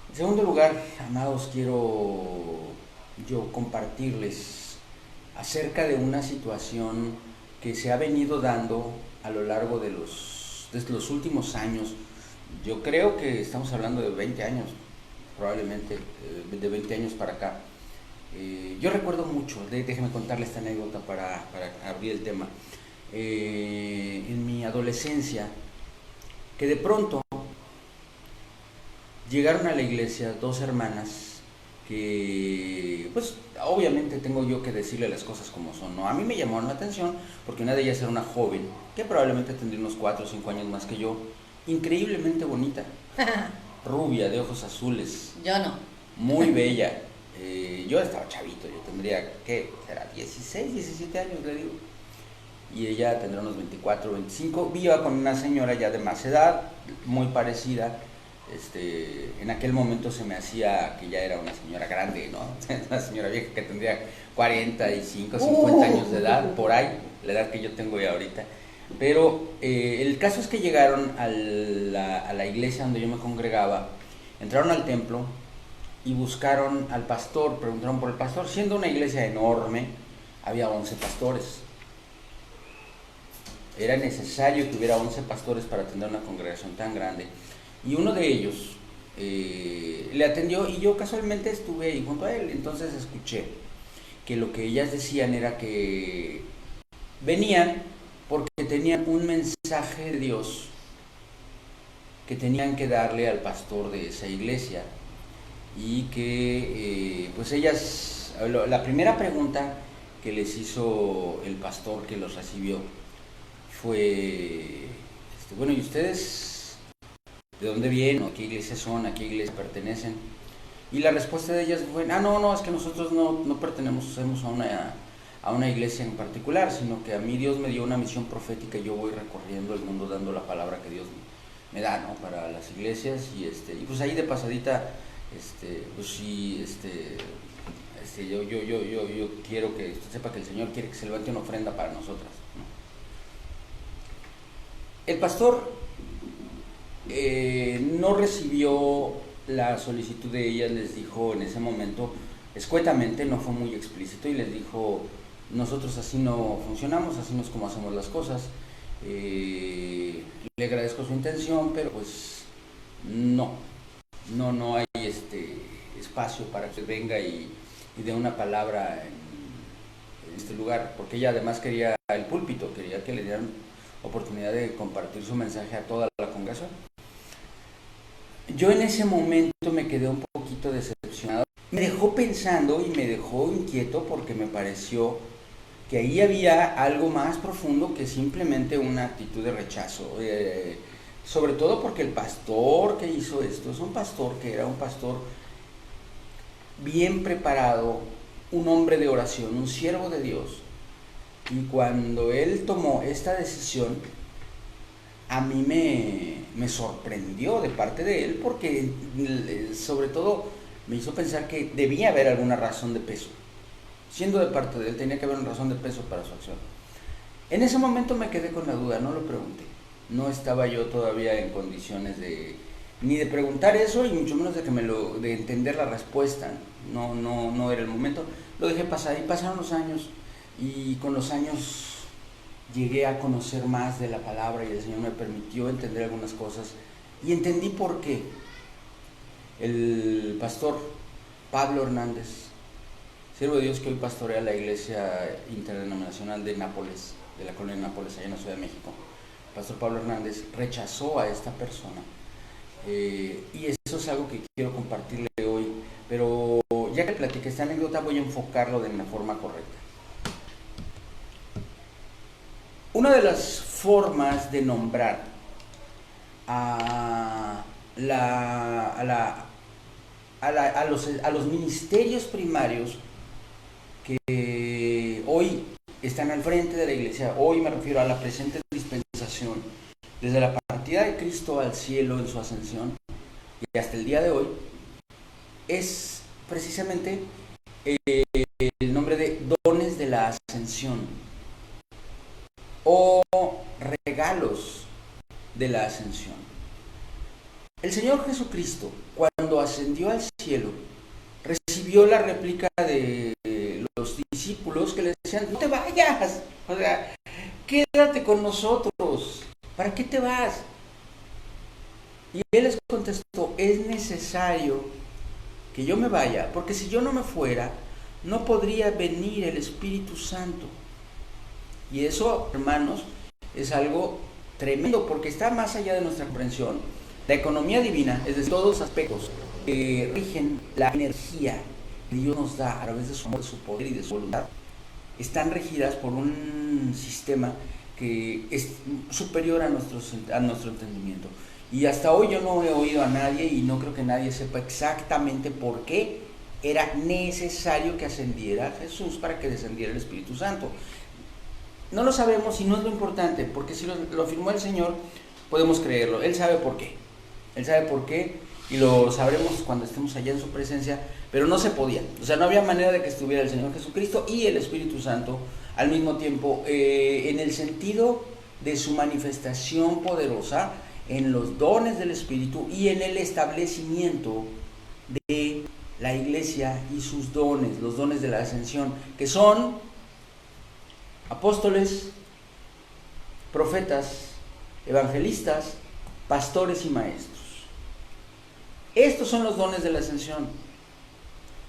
En segundo lugar, amados, quiero yo compartirles acerca de una situación que se ha venido dando a lo largo de los últimos años. Yo creo que estamos hablando de 20 años, probablemente de 20 años para acá. Yo recuerdo mucho, déjeme contarle esta anécdota para abrir el tema. En mi adolescencia, que de pronto llegaron a la iglesia dos hermanas que, pues, obviamente tengo yo que decirle las cosas como son, ¿no? A mí me llamaron la atención porque una de ellas era una joven que probablemente tendría unos 4 o 5 años más que yo, increíblemente bonita, rubia, de ojos azules, Yo no. muy bella. Yo estaba chavito, yo tendría, ¿qué? Será 16, 17 años, le digo. Y ella tendrá unos 24, 25. Viva con una señora ya de más edad, muy parecida. En aquel momento se me hacía que ya era una señora grande, ¿no? Una señora vieja que tendría 45, 50 años de edad, por ahí, la edad que yo tengo ya ahorita. Pero el caso es que llegaron a la iglesia donde yo me congregaba, entraron al templo y buscaron al pastor, preguntaron por el pastor. Siendo una iglesia enorme, había 11 pastores. Era necesario que hubiera 11 pastores para atender una congregación tan grande. Y uno de ellos le atendió y yo casualmente estuve ahí junto a él. Entonces escuché que lo que ellas decían era que venían porque tenían un mensaje de Dios que tenían que darle al pastor de esa iglesia. Y que pues ellas, la primera pregunta que les hizo el pastor que los recibió fue, bueno, ¿y ustedes de dónde vienen? ¿A qué iglesia son? ¿A qué iglesia pertenecen? Y la respuesta de ellas fue, no, es que nosotros no pertenecemos a una iglesia en particular, sino que a mí Dios me dio una misión profética y yo voy recorriendo el mundo dando la palabra que Dios me da, ¿no? Para las iglesias. Y pues ahí de pasadita, pues sí, yo quiero que usted sepa que el Señor quiere que se levante una ofrenda para nosotras, ¿no? El pastor no recibió la solicitud de ellas, les dijo en ese momento, escuetamente, no fue muy explícito, y les dijo, nosotros así no funcionamos, así no es como hacemos las cosas. Le agradezco su intención, pero pues no hay espacio para que venga y dé una palabra en este lugar, porque ella además quería el púlpito, quería que le dieran oportunidad de compartir su mensaje a toda la congregación. Yo en ese momento me quedé un poquito decepcionado. Me dejó pensando y me dejó inquieto porque me pareció que ahí había algo más profundo que simplemente una actitud de rechazo. Sobre todo porque el pastor que hizo esto es un pastor que era un pastor bien preparado, un hombre de oración, un siervo de Dios. Y cuando él tomó esta decisión, a mí me sorprendió de parte de él porque sobre todo me hizo pensar que debía haber alguna razón de peso. Siendo de parte de él, tenía que haber una razón de peso para su acción. En ese momento me quedé con la duda, no lo pregunté. No estaba yo todavía en condiciones ni de preguntar eso y mucho menos de entender la respuesta. No era el momento. Lo dejé pasar y pasaron los años y con los años llegué a conocer más de la palabra y el Señor me permitió entender algunas cosas y entendí por qué el pastor Pablo Hernández, siervo de Dios que hoy pastorea la iglesia interdenominacional de Nápoles, de la colonia de Nápoles, allá en la Ciudad de México, el pastor Pablo Hernández rechazó a esta persona. Y eso es algo que quiero compartirle hoy, pero ya que platiqué esta anécdota voy a enfocarlo de una forma correcta. Una de las formas de nombrar a, la, a, la, a los ministerios primarios que hoy están al frente de la iglesia, hoy me refiero a la presente dispensación, desde la partida de Cristo al cielo en su ascensión y hasta el día de hoy, es precisamente el nombre de dones de la ascensión o regalos de la ascensión. El Señor Jesucristo, cuando ascendió al cielo, recibió la réplica de los discípulos que le decían, no te vayas, o sea, quédate con nosotros, ¿para qué te vas? Y Él les contestó, es necesario que yo me vaya, porque si yo no me fuera, no podría venir el Espíritu Santo. Y eso, hermanos, es algo tremendo, porque está más allá de nuestra comprensión. La economía divina, es decir, todos los aspectos que rigen la energía que Dios nos da a través de su amor, de su poder y de su voluntad, están regidas por un sistema que es superior a nuestro entendimiento. Y hasta hoy yo no he oído a nadie, y no creo que nadie sepa exactamente por qué era necesario que ascendiera Jesús para que descendiera el Espíritu Santo. No lo sabemos y no es lo importante, porque si lo afirmó el Señor, podemos creerlo. Él sabe por qué. Él sabe por qué y lo sabremos cuando estemos allá en su presencia, pero no se podía. O sea, no había manera de que estuviera el Señor Jesucristo y el Espíritu Santo al mismo tiempo, en el sentido de su manifestación poderosa, en los dones del Espíritu y en el establecimiento de la iglesia y sus dones, los dones de la ascensión, que son apóstoles, profetas, evangelistas, pastores y maestros. Estos son los dones de la ascensión.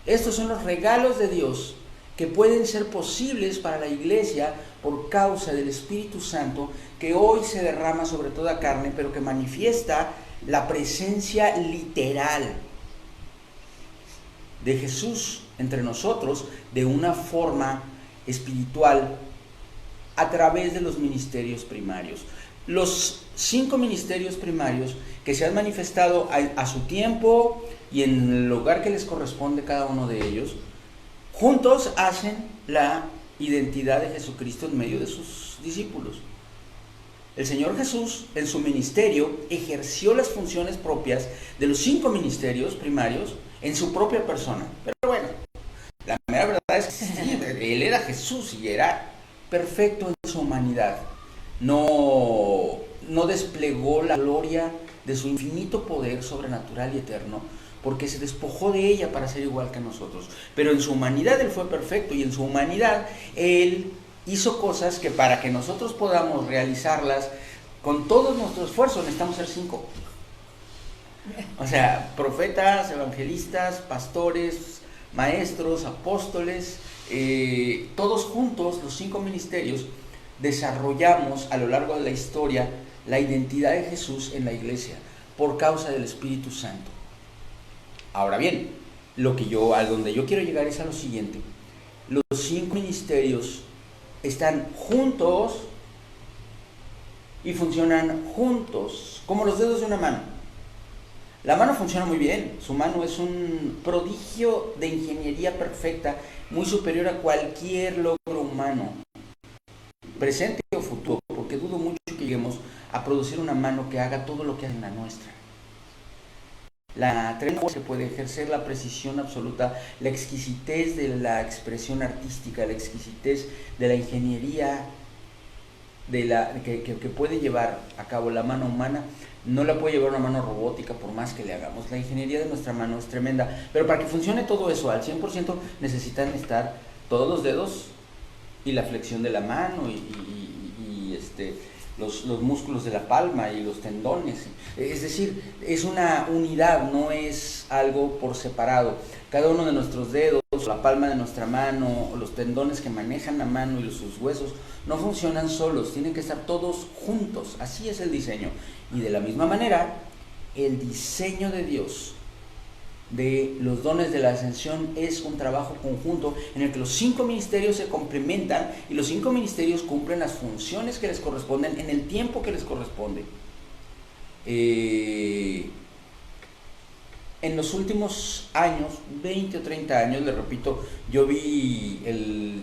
Estos son los regalos de Dios que pueden ser posibles para la iglesia por causa del Espíritu Santo, que hoy se derrama sobre toda carne, pero que manifiesta la presencia literal de Jesús entre nosotros de una forma espiritual a través de los ministerios primarios. Los 5 ministerios primarios que se han manifestado a su tiempo y en el lugar que les corresponde cada uno de ellos, juntos hacen la identidad de Jesucristo en medio de sus discípulos. El Señor Jesús en su ministerio ejerció las funciones propias de los 5 ministerios primarios en su propia persona. Pero bueno, la mera verdad es que sí, Él era Jesús y era perfecto en su humanidad. No desplegó la gloria de su infinito poder sobrenatural y eterno, porque se despojó de ella para ser igual que nosotros. Pero en su humanidad Él fue perfecto, y en su humanidad Él hizo cosas que para que nosotros podamos realizarlas con todo nuestro esfuerzo necesitamos ser 5. O sea, profetas, evangelistas, pastores, maestros, apóstoles, todos juntos, los 5 ministerios, desarrollamos a lo largo de la historia la identidad de Jesús en la iglesia por causa del Espíritu Santo. Ahora bien, a donde yo quiero llegar es a lo siguiente: los 5 ministerios están juntos y funcionan juntos, como los dedos de una mano. La mano funciona muy bien, su mano es un prodigio de ingeniería perfecta, muy superior a cualquier logro humano, presente o futuro, porque dudo mucho que lleguemos a producir una mano que haga todo lo que hace la nuestra. La tremenda que puede ejercer la precisión absoluta, la exquisitez de la expresión artística, la exquisitez de la ingeniería que puede llevar a cabo la mano humana, no la puede llevar una mano robótica por más que le hagamos. La ingeniería de nuestra mano es tremenda, pero para que funcione todo eso al 100% necesitan estar todos los dedos y la flexión de la mano los músculos de la palma y los tendones. Es decir, es una unidad, no es algo por separado. Cada uno de nuestros dedos, la palma de nuestra mano, los tendones que manejan la mano y sus huesos no funcionan solos, tienen que estar todos juntos. Así es el diseño. Y de la misma manera, el diseño de Dios de los dones de la ascensión es un trabajo conjunto en el que los 5 ministerios se complementan y los 5 ministerios cumplen las funciones que les corresponden en el tiempo que les corresponde. En los últimos años, 20 o 30 años, les repito, yo vi el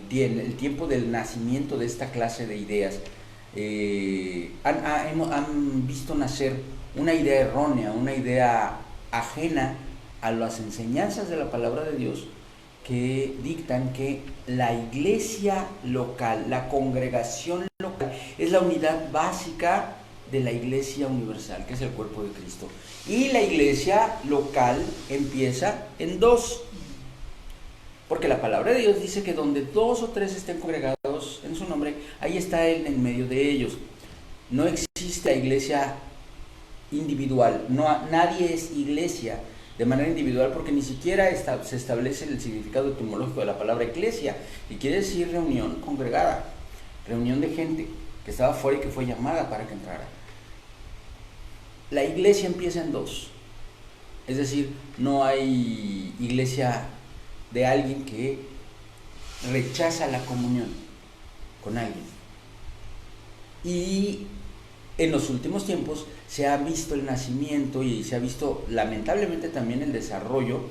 tiempo del nacimiento de esta clase de ideas. Han visto nacer una idea errónea, una idea ajena a las enseñanzas de la palabra de Dios, que dictan que la iglesia local, la congregación local, es la unidad básica de la iglesia universal, que es el cuerpo de Cristo. Y la iglesia local empieza en 2. Porque la palabra de Dios dice que donde 2 o 3 estén congregados en su nombre, ahí está Él en medio de ellos. No existe la iglesia individual, nadie es iglesia de manera individual, porque ni siquiera se establece el significado etimológico de la palabra iglesia, y quiere decir reunión congregada, reunión de gente que estaba fuera y que fue llamada para que entrara. La iglesia empieza en 2, es decir, no hay iglesia de alguien que rechaza la comunión con alguien. Y en los últimos tiempos se ha visto el nacimiento y se ha visto lamentablemente también el desarrollo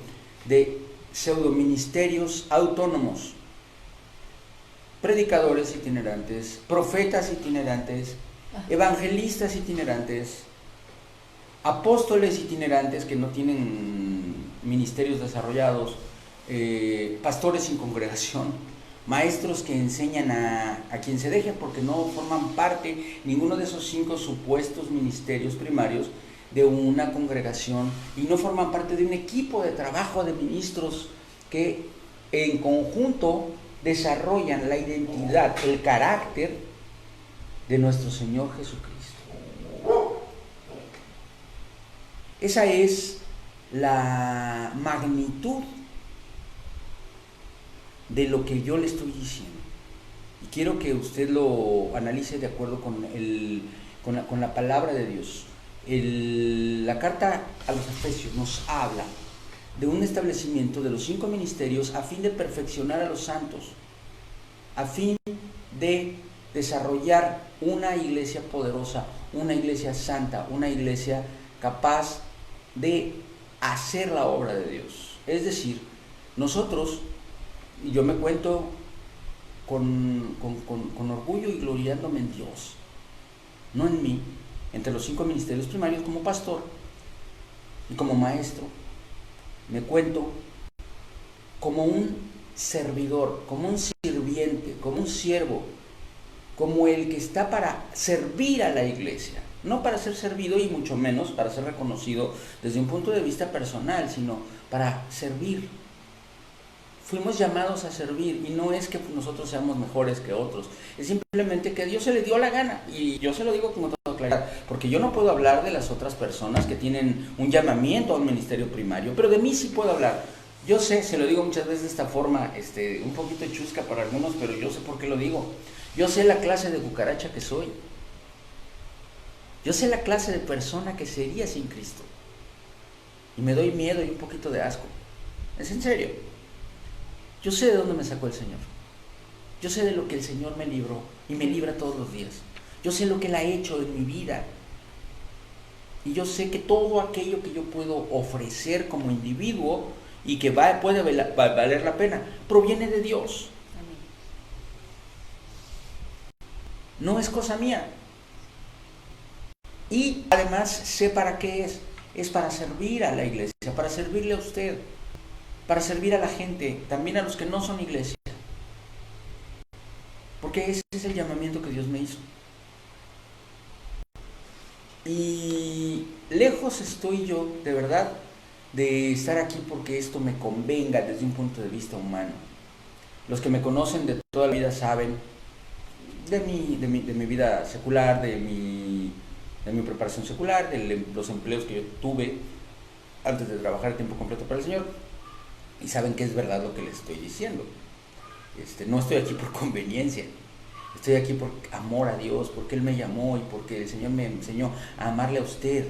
de pseudoministerios autónomos, predicadores itinerantes, profetas itinerantes, evangelistas itinerantes, apóstoles itinerantes que no tienen ministerios desarrollados, pastores sin congregación, maestros que enseñan a quien se deje, porque no forman parte ninguno de esos 5 supuestos ministerios primarios de una congregación, y no forman parte de un equipo de trabajo de ministros que en conjunto desarrollan la identidad, el carácter de nuestro Señor Jesucristo. Esa es la magnitud de lo que yo le estoy diciendo, y quiero que usted lo analice de acuerdo con la palabra de Dios. La carta a los Efesios nos habla de un establecimiento de los 5 ministerios a fin de perfeccionar a los santos, a fin de desarrollar una iglesia poderosa, una iglesia santa, una iglesia capaz de hacer la obra de Dios. Es decir, nosotros, y yo me cuento con orgullo y gloriándome en Dios, no en mí, entre los 5 ministerios primarios como pastor y como maestro, me cuento como un servidor, como un sirviente, como un siervo, como el que está para servir a la iglesia, no para ser servido y mucho menos para ser reconocido desde un punto de vista personal, sino para servir. Fuimos llamados a servir, y no es que nosotros seamos mejores que otros, es simplemente que a Dios se le dio la gana, y yo se lo digo con toda claridad, porque yo no puedo hablar de las otras personas que tienen un llamamiento a un ministerio primario, pero de mí sí puedo hablar. Yo sé, se lo digo muchas veces de esta forma, un poquito chusca para algunos, pero yo sé por qué lo digo. Yo sé la clase de cucaracha que soy. Yo sé la clase de persona que sería sin Cristo. Y me doy miedo y un poquito de asco. Es en serio. Yo sé de dónde me sacó el Señor. Yo sé de lo que el Señor me libró y me libra todos los días. Yo sé lo que Él ha hecho en mi vida. Y yo sé que todo aquello que yo puedo ofrecer como individuo y que puede valer la pena, proviene de Dios. No es cosa mía. Y además sé para qué es. Es para servir a la iglesia, para servirle a usted, para servir a la gente, también a los que no son iglesia. Porque ese es el llamamiento que Dios me hizo. Y lejos estoy yo, de verdad, de estar aquí porque esto me convenga desde un punto de vista humano. Los que me conocen de toda la vida saben de mi vida secular, de mi preparación secular, de los empleos que yo tuve antes de trabajar a tiempo completo para el Señor, y saben que es verdad lo que les estoy diciendo. No estoy aquí por conveniencia, estoy aquí por amor a Dios, porque Él me llamó y porque el Señor me enseñó a amarle a usted,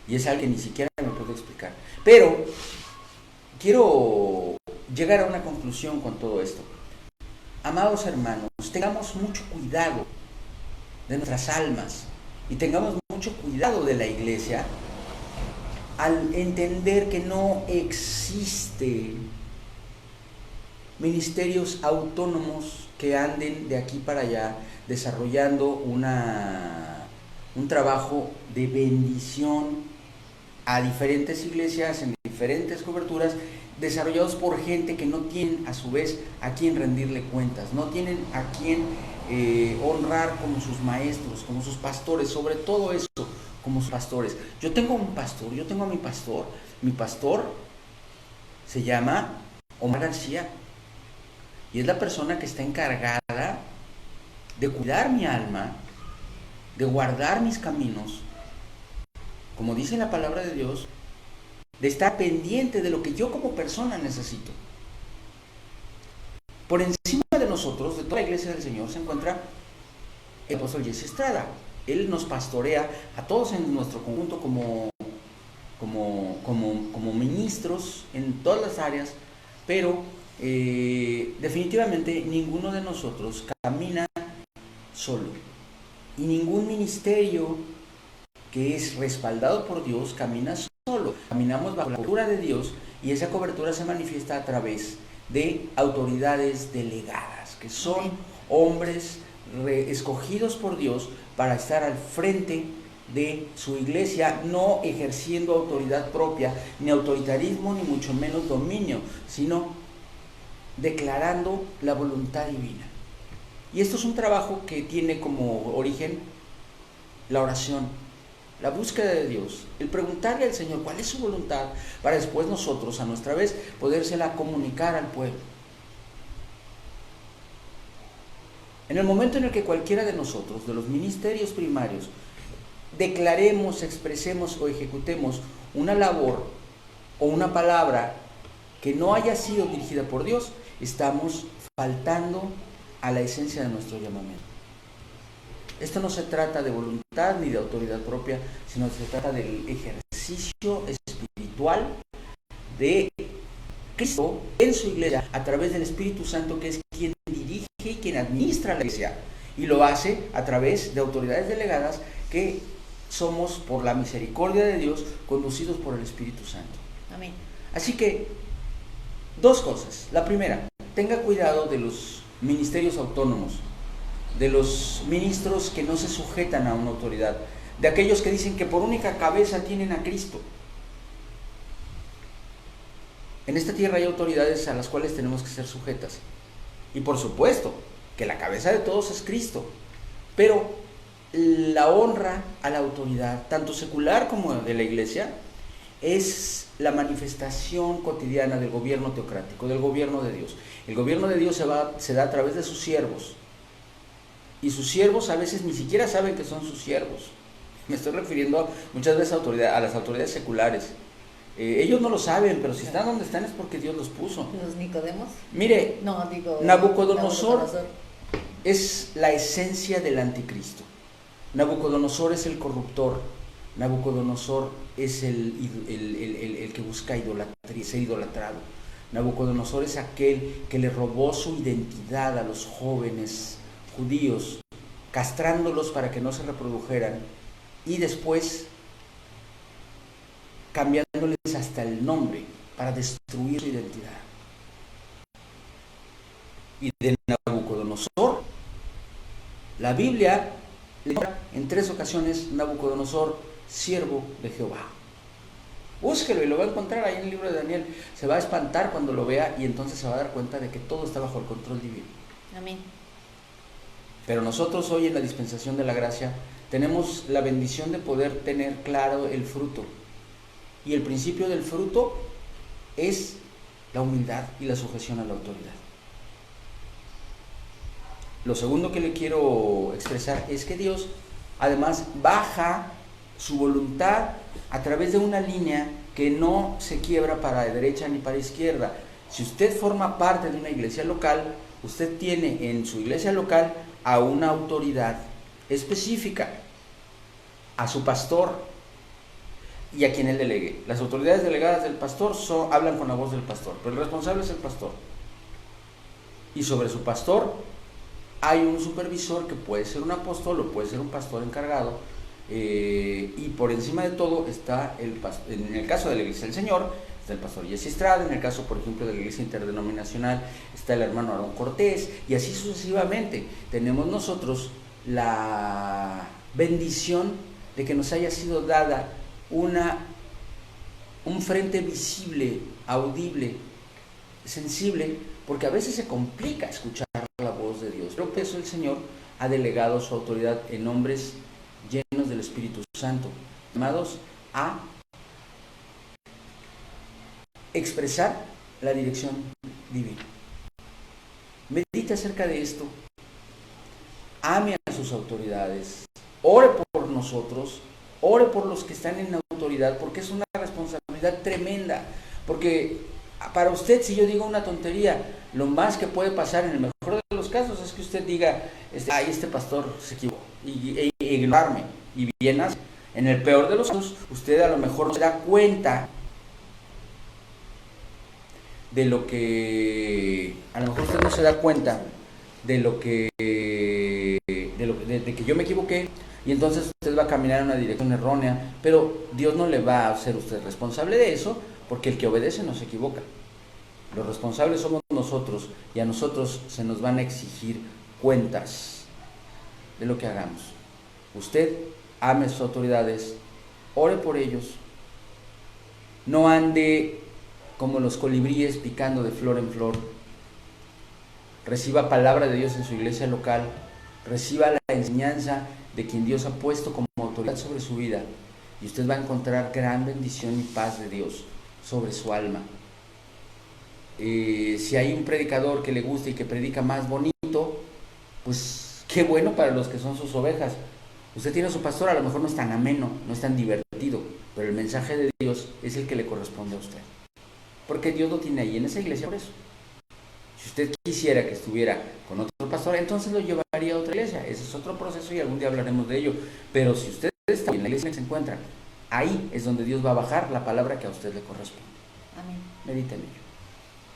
y es algo que ni siquiera me puedo explicar. Pero quiero llegar a una conclusión con todo esto. Amados hermanos, tengamos mucho cuidado de nuestras almas y tengamos mucho cuidado de la iglesia al entender que no existen ministerios autónomos que anden de aquí para allá desarrollando un trabajo de bendición a diferentes iglesias en diferentes coberturas, desarrollados por gente que no tienen a su vez a quien rendirle cuentas, no tienen a quien honrar como sus maestros, como sus pastores, sobre todo eso, como sus pastores. Yo tengo un pastor, yo tengo a mi pastor se llama Omar García, y es la persona que está encargada de cuidar mi alma, de guardar mis caminos, como dice la palabra de Dios, de estar pendiente de lo que yo como persona necesito. Por encima de nosotros, de toda la iglesia del Señor, se encuentra el apóstol Jesse Estrada. Él nos pastorea a todos en nuestro conjunto como ministros en todas las áreas, pero definitivamente ninguno de nosotros camina solo. Y ningún ministerio que es respaldado por Dios camina solo. Caminamos bajo la cobertura de Dios, y esa cobertura se manifiesta a través de autoridades delegadas, que son hombres escogidos por Dios para estar al frente de su iglesia, no ejerciendo autoridad propia, ni autoritarismo, ni mucho menos dominio, sino declarando la voluntad divina. Y esto es un trabajo que tiene como origen la oración, la búsqueda de Dios, el preguntarle al Señor cuál es su voluntad, para después nosotros a nuestra vez podérsela comunicar al pueblo. En el momento en el que cualquiera de nosotros, de los ministerios primarios, declaremos, expresemos o ejecutemos una labor o una palabra que no haya sido dirigida por Dios, estamos faltando a la esencia de nuestro llamamiento. Esto no se trata de voluntad ni de autoridad propia, sino se trata del ejercicio espiritual de Cristo en su iglesia a través del Espíritu Santo, que es quien dirige y quien administra la iglesia, y lo hace a través de autoridades delegadas que somos, por la misericordia de Dios, conducidos por el Espíritu Santo. Amén. Así que, dos cosas. La primera, tenga cuidado de los ministerios autónomos, de los ministros que no se sujetan a una autoridad, de aquellos que dicen que por única cabeza tienen a Cristo. En esta tierra hay autoridades a las cuales tenemos que ser sujetas. Y por supuesto, que la cabeza de todos es Cristo. Pero la honra a la autoridad, tanto secular como de la iglesia, es la manifestación cotidiana del gobierno teocrático, del gobierno de Dios. El gobierno de Dios se da a través de sus siervos. Y sus siervos a veces ni siquiera saben que son sus siervos. Me estoy refiriendo muchas veces a las autoridades seculares. Ellos no lo saben, pero si están donde están es porque Dios los puso. ¿Los Nicodemos? Mire, Nabucodonosor es la esencia del anticristo. Nabucodonosor es el corruptor. Nabucodonosor es el que busca idolatría, ser idolatrado. Nabucodonosor es aquel que le robó su identidad a los jóvenes judíos, castrándolos para que no se reprodujeran, y después cambiándoles hasta el nombre para destruir su identidad. Y de Nabucodonosor, la Biblia le nombra en 3 ocasiones Nabucodonosor, siervo de Jehová. Búsquelo y lo va a encontrar ahí en el libro de Daniel. Se va a espantar cuando lo vea, y entonces se va a dar cuenta de que todo está bajo el control divino. Amén. Pero nosotros hoy en la dispensación de la gracia tenemos la bendición de poder tener claro el fruto. Y el principio del fruto es la humildad y la sujeción a la autoridad. Lo segundo que le quiero expresar es que Dios además baja su voluntad a través de una línea que no se quiebra para derecha ni para izquierda. Si usted forma parte de una iglesia local, usted tiene en su iglesia local a una autoridad específica, a su pastor y a quien él delegue. Las autoridades delegadas del pastor hablan con la voz del pastor, pero el responsable es el pastor. Y sobre su pastor hay un supervisor que puede ser un apóstol o puede ser un pastor encargado, y por encima de todo está en el caso de la Iglesia del Señor, está el pastor Jesse Estrada. En el caso, por ejemplo, de la Iglesia Interdenominacional, está el hermano Aarón Cortés, y así sucesivamente. Tenemos nosotros la bendición de que nos haya sido dada un frente visible, audible, sensible, porque a veces se complica escuchar la voz de Dios, Pero por eso el Señor ha delegado su autoridad en hombres llenos del Espíritu Santo, llamados a expresar la dirección divina. Medite acerca de esto, ame a sus autoridades, ore por nosotros, ore por los que están en autoridad, porque es una responsabilidad tremenda. Porque para usted, si yo digo una tontería, lo más que puede pasar en el mejor de los casos es que usted diga, este pastor se equivocó, e ignorarme, y bien hace. En el peor de los casos, usted a lo mejor no se da cuenta de lo que, de que yo me equivoqué, y entonces usted va a caminar en una dirección errónea, pero Dios no le va a hacer usted responsable de eso, porque el que obedece no se equivoca. Los responsables somos nosotros, y a nosotros se nos van a exigir cuentas de lo que hagamos. Usted ame a sus autoridades, ore por ellos, no ande como los colibríes picando de flor en flor. Reciba palabra de Dios en su iglesia local, reciba la enseñanza de quien Dios ha puesto como autoridad sobre su vida, y usted va a encontrar gran bendición y paz de Dios sobre su alma. Si hay un predicador que le gusta y que predica más bonito, pues qué bueno para los que son sus ovejas. Usted tiene a su pastor, a lo mejor no es tan ameno, no es tan divertido, pero el mensaje de Dios es el que le corresponde a usted, porque Dios lo tiene ahí en esa iglesia por eso. Si usted quisiera que estuviera con otro pastor, entonces lo llevaría a otra iglesia. Ese es otro proceso y algún día hablaremos de ello. Pero si usted está en la iglesia que se encuentra, ahí es donde Dios va a bajar la palabra que a usted le corresponde. Amén. Medite en ello.